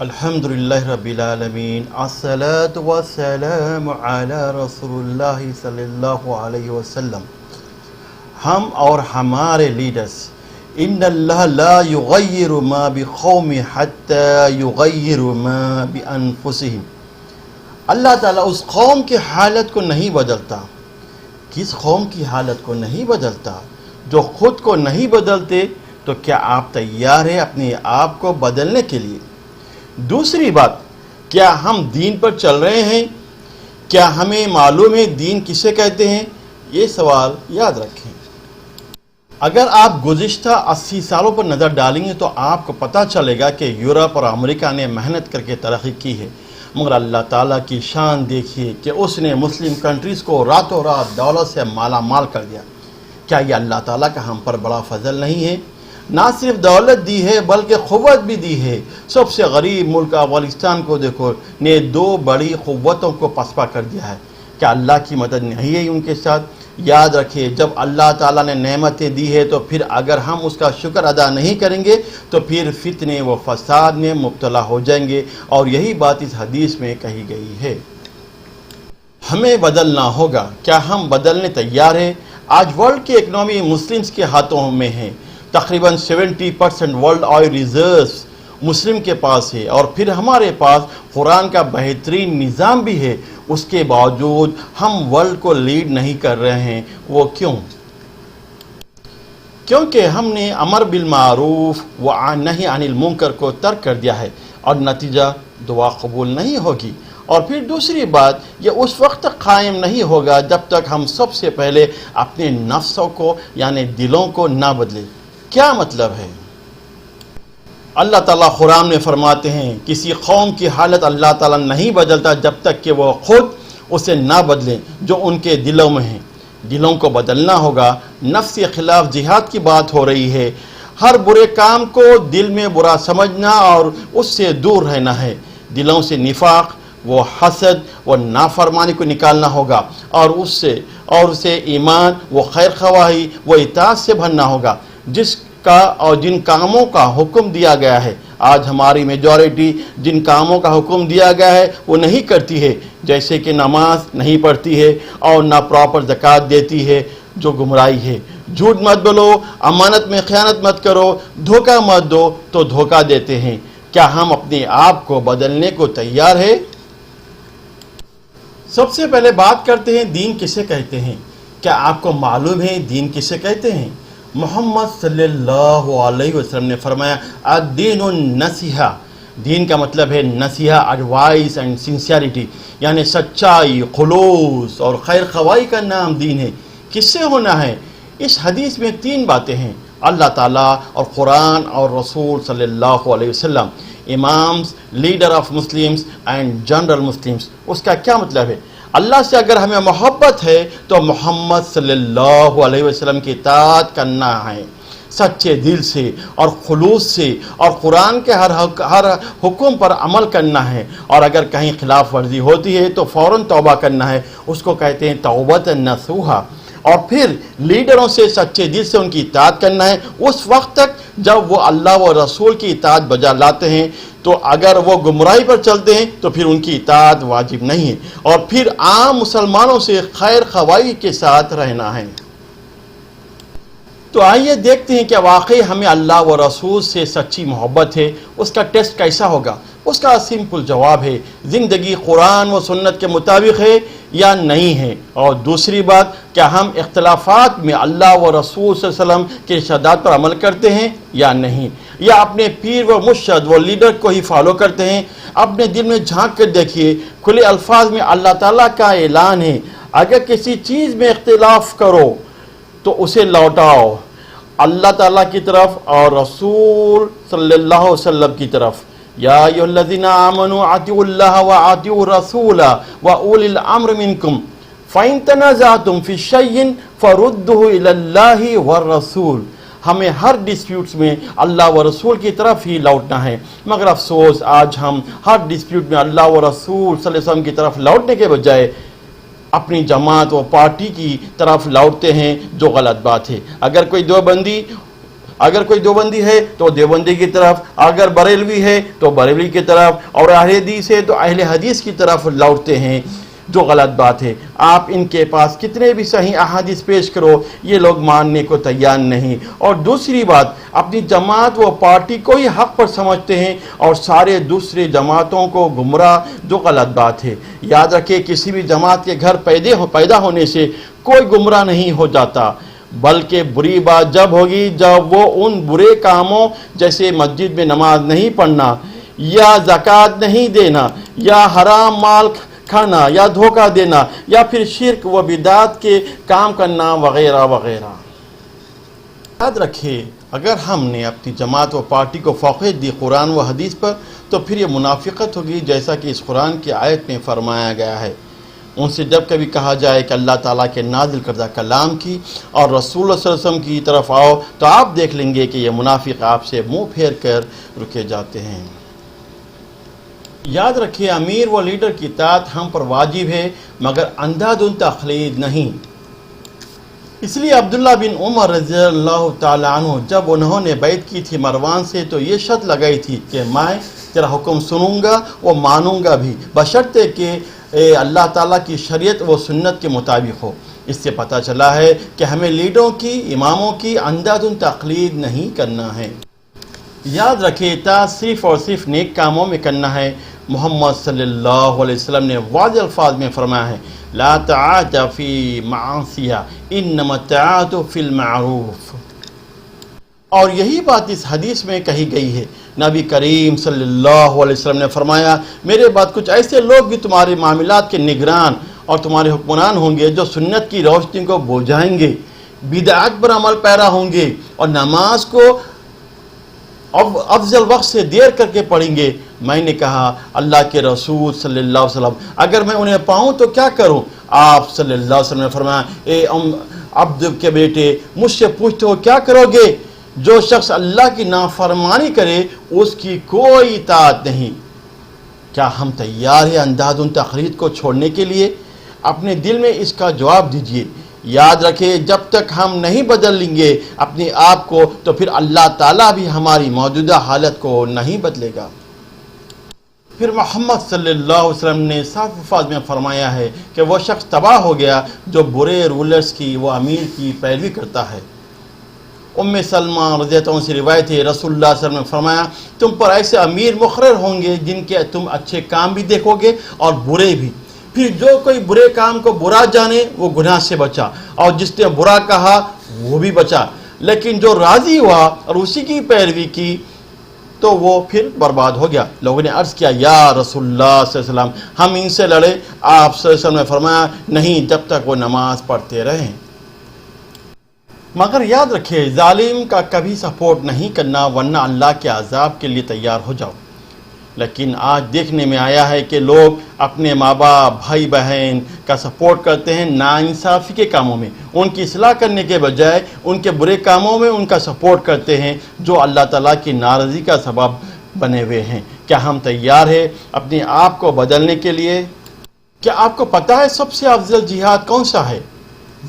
الحمدللہ رب العالمین الصلاۃ والسلام علی رسول اللہ صلی اللہ علیہ وسلم۔ ہم اور ہمارے لیڈرز، ان اللہ لا یغیر ما بقوم حتی یغیر ما بانفسہم، اللہ تعالیٰ اس قوم کی حالت کو نہیں بدلتا۔ کس قوم کی حالت کو نہیں بدلتا؟ جو خود کو نہیں بدلتے، تو کیا آپ تیار ہیں اپنے آپ کو بدلنے کے لیے؟ دوسری بات، کیا ہم دین پر چل رہے ہیں؟ کیا ہمیں معلوم ہے دین کسے کہتے ہیں؟ یہ سوال یاد رکھیں۔ اگر آپ گزشتہ 80 سالوں پر نظر ڈالیں گے تو آپ کو پتہ چلے گا کہ یورپ اور امریکہ نے محنت کر کے ترقی کی ہے، مگر اللہ تعالیٰ کی شان دیکھیے کہ اس نے مسلم کنٹریز کو راتوں رات دولت سے مالا مال کر دیا۔ کیا یہ اللہ تعالیٰ کا ہم پر بڑا فضل نہیں ہے؟ نہ صرف دولت دی ہے بلکہ قوت بھی دی ہے۔ سب سے غریب ملک افغانستان کو دیکھو، نے 2 بڑی قوتوں کو پسپا کر دیا ہے۔ کیا اللہ کی مدد نہیں ہے ان کے ساتھ؟ یاد رکھیے، جب اللہ تعالیٰ نے نعمتیں دی ہے تو پھر اگر ہم اس کا شکر ادا نہیں کریں گے تو پھر فتنے و فساد میں مبتلا ہو جائیں گے، اور یہی بات اس حدیث میں کہی گئی ہے۔ ہمیں بدلنا ہوگا۔ کیا ہم بدلنے تیار ہیں؟ آج ورلڈ کی اکنامی مسلمز کے ہاتھوں میں ہے۔ تقریباً 70% ورلڈ آئل ریزروز مسلم کے پاس ہے، اور پھر ہمارے پاس قرآن کا بہترین نظام بھی ہے۔ اس کے باوجود ہم ورلڈ کو لیڈ نہیں کر رہے ہیں۔ وہ کیوں؟ کیونکہ ہم نے امر بالمعروف و نہی عن المنکر کو ترک کر دیا ہے، اور نتیجہ دعا قبول نہیں ہوگی۔ اور پھر دوسری بات، یہ اس وقت تک قائم نہیں ہوگا جب تک ہم سب سے پہلے اپنے نفسوں کو یعنی دلوں کو نہ بدلیں۔ کیا مطلب ہے؟ اللہ تعالیٰ قرآن میں فرماتے ہیں، کسی قوم کی حالت اللہ تعالیٰ نہیں بدلتا جب تک کہ وہ خود اسے نہ بدلیں جو ان کے دلوں میں ہیں۔ دلوں کو بدلنا ہوگا۔ نفس کے خلاف جہاد کی بات ہو رہی ہے۔ ہر برے کام کو دل میں برا سمجھنا اور اس سے دور رہنا ہے۔ دلوں سے نفاق، وہ حسد، وہ نافرمانی کو نکالنا ہوگا، اور اسے ایمان، وہ خیر خواہی، وہ اطاعت سے بھرنا ہوگا۔ جس کا اور جن کاموں کا حکم دیا گیا ہے، آج ہماری میجورٹی جن کاموں کا حکم دیا گیا ہے وہ نہیں کرتی ہے، جیسے کہ نماز نہیں پڑھتی ہے اور نہ پراپر زکوٰۃ دیتی ہے، جو گمراہی ہے۔ جھوٹ مت بولو، امانت میں خیانت مت کرو، دھوکہ مت دو تو دھوکہ دیتے ہیں۔ کیا ہم اپنے آپ کو بدلنے کو تیار ہیں؟ سب سے پہلے بات کرتے ہیں دین کسے کہتے ہیں۔ کیا آپ کو معلوم ہے دین کسے کہتے ہیں؟ محمد صلی اللہ علیہ وسلم نے فرمایا، الدین النصیحہ۔ دین کا مطلب ہے نصیحہ، ایڈوائس اینڈ سنسیئرٹی، یعنی سچائی، خلوص اور خیر خواہی کا نام دین ہے۔ کس سے ہونا ہے؟ اس حدیث میں 3 باتیں ہیں، اللہ تعالیٰ اور قرآن اور رسول صلی اللہ علیہ وسلم، imams, leader of Muslims and general Muslims. اس کا کیا مطلب ہے؟ اللہ سے اگر ہمیں محبت ہے تو محمد صلی اللہ علیہ وسلم کی اطاعت کرنا ہے، سچے دل سے اور خلوص سے، اور قرآن کے ہر حکم پر عمل کرنا ہے، اور اگر کہیں خلاف ورزی ہوتی ہے تو فوراً توبہ کرنا ہے، اس کو کہتے ہیں توبۃ نصوحہ۔ اور پھر لیڈروں سے سچے دل سے ان کی اطاعت کرنا ہے اس وقت تک جب وہ اللہ و رسول کی اطاعت بجا لاتے ہیں، تو اگر وہ گمراہی پر چلتے ہیں تو پھر ان کی اطاعت واجب نہیں ہے، اور پھر عام مسلمانوں سے خیر خواہی کے ساتھ رہنا ہے۔ تو آئیے دیکھتے ہیں کہ واقعی ہمیں اللہ و رسول سے سچی محبت ہے۔ اس کا ٹیسٹ کیسا ہوگا؟ اس کا سمپل جواب ہے، زندگی قرآن و سنت کے مطابق ہے یا نہیں ہے۔ اور دوسری بات، کیا ہم اختلافات میں اللہ و رسول صلی اللہ علیہ وسلم کے ارشادات پر عمل کرتے ہیں یا نہیں، یا اپنے پیر و مرشد و لیڈر کو ہی فالو کرتے ہیں؟ اپنے دل میں جھانک کر دیکھیے، کھلے الفاظ میں اللہ تعالیٰ کا اعلان ہے، اگر کسی چیز میں اختلاف کرو تو اسے لوٹاؤ اللہ تعالیٰ کی طرف اور رسول صلی اللہ علیہ وسلم کی طرف۔ یا ایھا الذین آمنوا اطیعوا اللہ واطیعوا الرسول واولی الامر منکم فإن تنازعتم فی شیء فردوہ الی اللہ والرسول۔ ہمیں ہر ڈسپیوٹس میں اللہ و رسول کی طرف ہی لوٹنا ہے، مگر افسوس آج ہم ہر ڈسپیوٹ میں اللہ و رسول صلی اللہ علیہ وسلم کی طرف لوٹنے کے بجائے اپنی جماعت و پارٹی کی طرف لوٹتے ہیں، جو غلط بات ہے۔ اگر کوئی دیوبندی اگر کوئی دیوبندی ہے تو دیوبندی کی طرف، اگر بریلوی ہے تو بریلوی کی طرف، اور اہل حدیث ہے تو اہل حدیث کی طرف لوٹتے ہیں، جو غلط بات ہے۔ آپ ان کے پاس کتنے بھی صحیح احادیث پیش کرو، یہ لوگ ماننے کو تیار نہیں۔ اور دوسری بات، اپنی جماعت و پارٹی کو ہی حق پر سمجھتے ہیں اور سارے دوسرے جماعتوں کو گمراہ، جو غلط بات ہے۔ یاد رکھیں، کسی بھی جماعت کے گھر پیدا ہونے سے کوئی گمراہ نہیں ہو جاتا، بلکہ بری بات جب ہوگی جب وہ ان برے کاموں جیسے مسجد میں نماز نہیں پڑھنا، یا زکوٰۃ نہیں دینا، یا حرام مال کھانا، یا دھوکہ دینا، یا پھر شرک و بدعت کے کام کرنا وغیرہ وغیرہ۔ یاد رکھیں، اگر ہم نے اپنی جماعت و پارٹی کو فوقیت دی قرآن و حدیث پر، تو پھر یہ منافقت ہوگی، جیسا کہ اس قرآن کی آیت میں فرمایا گیا ہے۔ ان سے جب کبھی کہا جائے کہ اللہ تعالیٰ کے نازل کردہ کلام کی اور رسول اللہ صلی اللہ علیہ وسلم کی طرف آؤ، تو آپ دیکھ لیں گے کہ یہ منافق آپ سے منہ پھیر کر رکے جاتے ہیں۔ یاد رکھیں، امیر و لیڈر کی اطاعت ہم پر واجب ہے، مگر اندھادھند تقلید نہیں۔ اس لیے عبداللہ بن عمر رضی اللہ تعالیٰ عنہ جب انہوں نے بیعت کی تھی مروان سے، تو یہ شرط لگائی تھی کہ میں تیرا حکم سنوں گا و مانوں گا بھی، بشرطے کہ اللہ تعالیٰ کی شریعت و سنت کے مطابق ہو۔ اس سے پتہ چلا ہے کہ ہمیں لیڈروں کی، اماموں کی اندھادھند تقلید نہیں کرنا ہے۔ یاد رکھیں، اطاعت صرف اور صرف نیک کاموں میں کرنا ہے۔ محمد صلی اللہ علیہ وسلم نے واضح الفاظ میں فرمایا ہے، لا طاعت فی معصیہ انما الطاعت فی المعروف۔ اور یہی بات اس حدیث میں کہی گئی ہے۔ نبی کریم صلی اللہ علیہ وسلم نے فرمایا، میرے بعد کچھ ایسے لوگ بھی تمہارے معاملات کے نگران اور تمہارے حکمران ہوں گے، جو سنت کی روشنی کو بجھائیں گے، بدعت پر عمل پیرا ہوں گے، اور نماز کو افضل وقت سے دیر کر کے پڑھیں گے۔ میں نے کہا، اللہ کے رسول صلی اللہ علیہ وسلم، اگر میں انہیں پاؤں تو کیا کروں؟ آپ صلی اللہ علیہ وسلم نے فرمایا، اے عبد کے بیٹے، مجھ سے پوچھتے ہو کیا کرو گے؟ جو شخص اللہ کی نافرمانی کرے اس کی کوئی اطاعت نہیں۔ کیا ہم تیار ہیں اندھادھند تقلید کو چھوڑنے کے لیے؟ اپنے دل میں اس کا جواب دیجئے۔ یاد رکھیں، جب تک ہم نہیں بدل لیں گے اپنے آپ کو، تو پھر اللہ تعالیٰ بھی ہماری موجودہ حالت کو نہیں بدلے گا۔ پھر محمد صلی اللہ علیہ وسلم نے صاف الفاظ میں فرمایا ہے کہ وہ شخص تباہ ہو گیا جو برے رولرز کی، وہ امیر کی پیروی کرتا ہے۔ سلمہ رضی اللہ عنہ سے روایت ہے، رسول اللہ صلی اللہ علیہ وسلم نے فرمایا، تم پر ایسے امیر مقرر ہوں گے جن کے تم اچھے کام بھی دیکھو گے اور برے بھی۔ پھر جو کوئی برے کام کو برا جانے وہ گناہ سے بچا، اور جس نے برا کہا وہ بھی بچا، لیکن جو راضی ہوا اور اسی کی پیروی کی تو وہ پھر برباد ہو گیا۔ لوگوں نے عرض کیا، یا رسول اللہ صلی اللہ علیہ وسلم، ہم ان سے لڑے؟ آپ صلی اللہ علیہ وسلم نے فرمایا، نہیں، جب تک وہ نماز پڑھتے رہیں۔ مگر یاد رکھے، ظالم کا کبھی سپورٹ نہیں کرنا، ورنہ اللہ کے عذاب کے لیے تیار ہو جاؤ۔ لیکن آج دیکھنے میں آیا ہے کہ لوگ اپنے ماں باپ، بھائی بہن کا سپورٹ کرتے ہیں ناانصافی کے کاموں میں، ان کی اصلاح کرنے کے بجائے ان کے برے کاموں میں ان کا سپورٹ کرتے ہیں، جو اللہ تعالیٰ کی ناراضی کا سبب بنے ہوئے ہیں۔ کیا ہم تیار ہیں اپنے آپ کو بدلنے کے لیے؟ کیا آپ کو پتہ ہے سب سے افضل جہاد کون سا ہے؟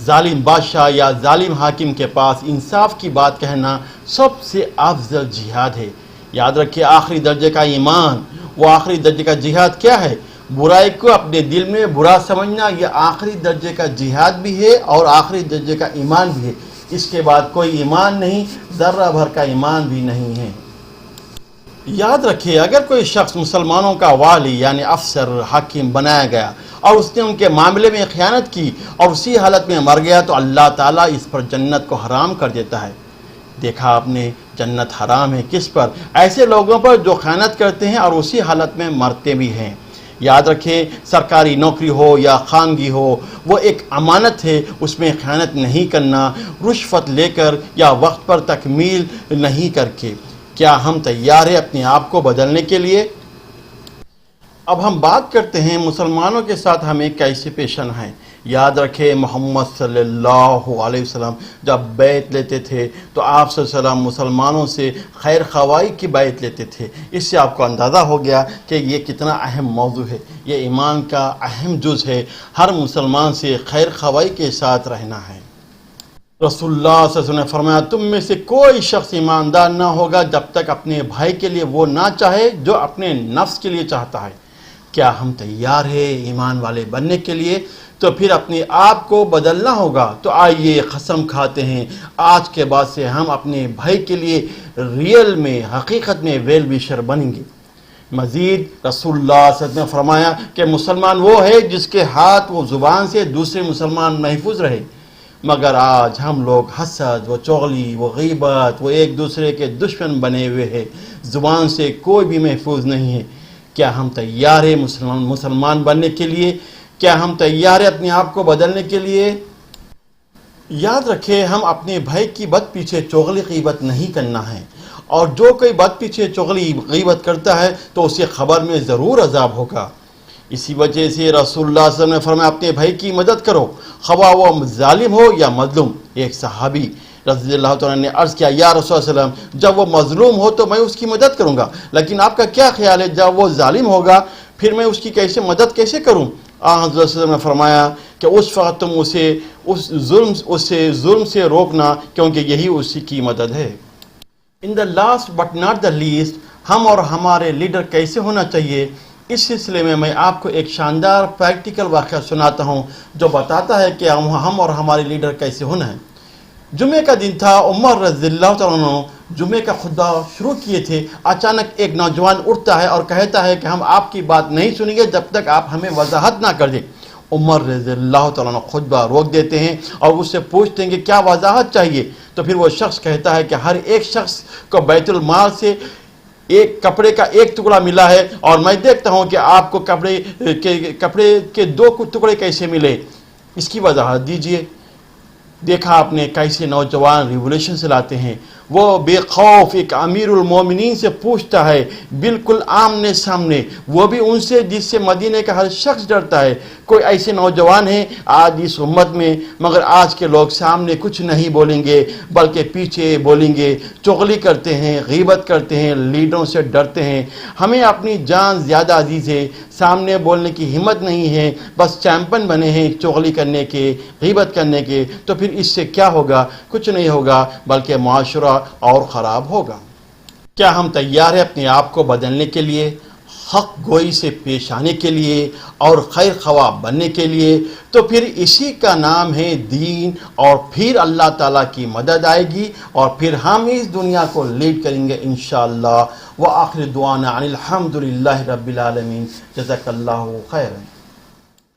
ظالم بادشاہ یا ظالم حاکم کے پاس انصاف کی بات کہنا سب سے افضل جہاد ہے۔ یاد رکھیے، آخری درجے کا ایمان، وہ آخری درجے کا جہاد کیا ہے؟ برائی کو اپنے دل میں برا سمجھنا، یہ آخری درجے کا جہاد بھی ہے اور آخری درجے کا ایمان بھی ہے۔ اس کے بعد کوئی ایمان نہیں، ذرہ بھر کا ایمان بھی نہیں ہے۔ یاد رکھیے، اگر کوئی شخص مسلمانوں کا والی یعنی افسر، حاکم بنایا گیا اور اس نے ان کے معاملے میں خیانت کی اور اسی حالت میں مر گیا، تو اللہ تعالیٰ اس پر جنت کو حرام کر دیتا ہے۔ دیکھا آپ نے، جنت حرام ہے کس پر؟ ایسے لوگوں پر جو خیانت کرتے ہیں اور اسی حالت میں مرتے بھی ہیں۔ یاد رکھیں، سرکاری نوکری ہو یا خانگی ہو، وہ ایک امانت ہے، اس میں خیانت نہیں کرنا، رشوت لے کر یا وقت پر تکمیل نہیں کر کے۔ کیا ہم تیار ہیں اپنے آپ کو بدلنے کے لیے؟ اب ہم بات کرتے ہیں مسلمانوں کے ساتھ ہمیں کیسے پیش آنا ہے۔ یاد رکھیں، محمد صلی اللہ علیہ وسلم جب بیعت لیتے تھے تو آپ صلی اللہ علیہ وسلم مسلمانوں سے خیر خواہی کی بیعت لیتے تھے۔ اس سے آپ کو اندازہ ہو گیا کہ یہ کتنا اہم موضوع ہے، یہ ایمان کا اہم جز ہے۔ ہر مسلمان سے خیر خواہی کے ساتھ رہنا ہے۔ رسول اللہ صلی اللہ علیہ وسلم نے فرمایا تم میں سے کوئی شخص ایماندار نہ ہوگا جب تک اپنے بھائی کے لیے وہ نہ چاہے جو اپنے نفس کے لیے چاہتا ہے۔ کیا ہم تیار ہیں ایمان والے بننے کے لیے؟ تو پھر اپنے آپ کو بدلنا ہوگا۔ تو آئیے قسم کھاتے ہیں آج کے بعد سے ہم اپنے بھائی کے لیے ریئل میں حقیقت میں ویل وشر بنیں گے۔ مزید رسول اللہ صلی اللہ علیہ وسلم نے فرمایا کہ مسلمان وہ ہے جس کے ہاتھ و زبان سے دوسرے مسلمان محفوظ رہے، مگر آج ہم لوگ حسد و چغلی و غیبت و ایک دوسرے کے دشمن بنے ہوئے ہیں، زبان سے کوئی بھی محفوظ نہیں ہے۔ کیا ہم تیار ہیں مسلمان بننے کے لیے؟ کیا ہم تیار ہیں اپنے آپ کو بدلنے کے لیے؟ یاد رکھیں ہم اپنے بھائی کی بد پیچھے چغلی غیبت نہیں کرنا ہے، اور جو کوئی بد پیچھے چغلی غیبت کرتا ہے تو اسے خبر میں ضرور عذاب ہوگا۔ اسی وجہ سے رسول اللہ صلی اللہ علیہ وسلم نے فرمایا اپنے بھائی کی مدد کرو، خواہ وہ ظالم ہو یا مظلوم۔ ایک صحابی رضی اللہ تعالیٰ نے عرض کیا یا رسول اللہ علیہ وسلم جب وہ مظلوم ہو تو میں اس کی مدد کروں گا، لیکن آپ کا کیا خیال ہے جب وہ ظالم ہوگا پھر میں اس کی مدد کیسے کروں؟ حضرت صلی اللہ علیہ وسلم نے فرمایا کہ اس وقت تم اسے ظلم سے روکنا، کیونکہ یہی اسی کی مدد ہے۔ In the last but not the least, ہم اور ہمارے لیڈر کیسے ہونا چاہیے، اس سلسلے میں آپ کو ایک شاندار پریکٹیکل واقعہ سناتا ہوں جو بتاتا ہے کہ ہم اور ہمارے لیڈر کیسے ہونا ہے۔ جمعے کا دن تھا، عمر رضی اللہ تعالیٰ عنہ جمعے کا خطبہ شروع کیے تھے۔ اچانک ایک نوجوان اٹھتا ہے اور کہتا ہے کہ ہم آپ کی بات نہیں سنیں گے جب تک آپ ہمیں وضاحت نہ کر دیں۔ عمر رضی اللہ تعالیٰ عنہ خطبہ روک دیتے ہیں اور اس سے پوچھتے ہیں کہ کیا وضاحت چاہیے؟ تو پھر وہ شخص کہتا ہے کہ ہر ایک شخص کو بیت المال سے ایک کپڑے کا ایک ٹکڑا ملا ہے، اور میں دیکھتا ہوں کہ آپ کو کپڑے کے دو ٹکڑے کیسے ملے، اس کی وضاحت دیجئے۔ دیکھا آپ نے کیسے نوجوان ریولیوشن سے لاتے ہیں۔ وہ بے خوف ایک امیر المومنین سے پوچھتا ہے، بالکل آمنے سامنے، وہ بھی ان سے جس سے مدینہ کا ہر شخص ڈرتا ہے۔ کوئی ایسے نوجوان ہیں آج اس امت میں، مگر آج کے لوگ سامنے کچھ نہیں بولیں گے بلکہ پیچھے بولیں گے، چغلی کرتے ہیں، غیبت کرتے ہیں، لیڈروں سے ڈرتے ہیں۔ ہمیں اپنی جان زیادہ عزیز ہے، سامنے بولنے کی ہمت نہیں ہے، بس چیمپئن بنے ہیں چغلی کرنے کے، غیبت کرنے کے۔ تو پھر اس سے کیا ہوگا؟ کچھ نہیں ہوگا بلکہ معاشرہ اور خراب ہوگا۔ کیا ہم تیار ہیں اپنے آپ کو بدلنے کے لیے، حق گوئی سے پیش آنے کے لیے اور خیر خواہ بننے کے لیے؟ تو پھر اسی کا نام ہے دین، اور پھر اللہ تعالیٰ کی مدد آئے گی اور پھر ہم اس دنیا کو لیڈ کریں گے انشاءاللہ۔ وآخر دعوانا ان الحمد للہ رب العالمین۔ جزاک اللہ خیرا۔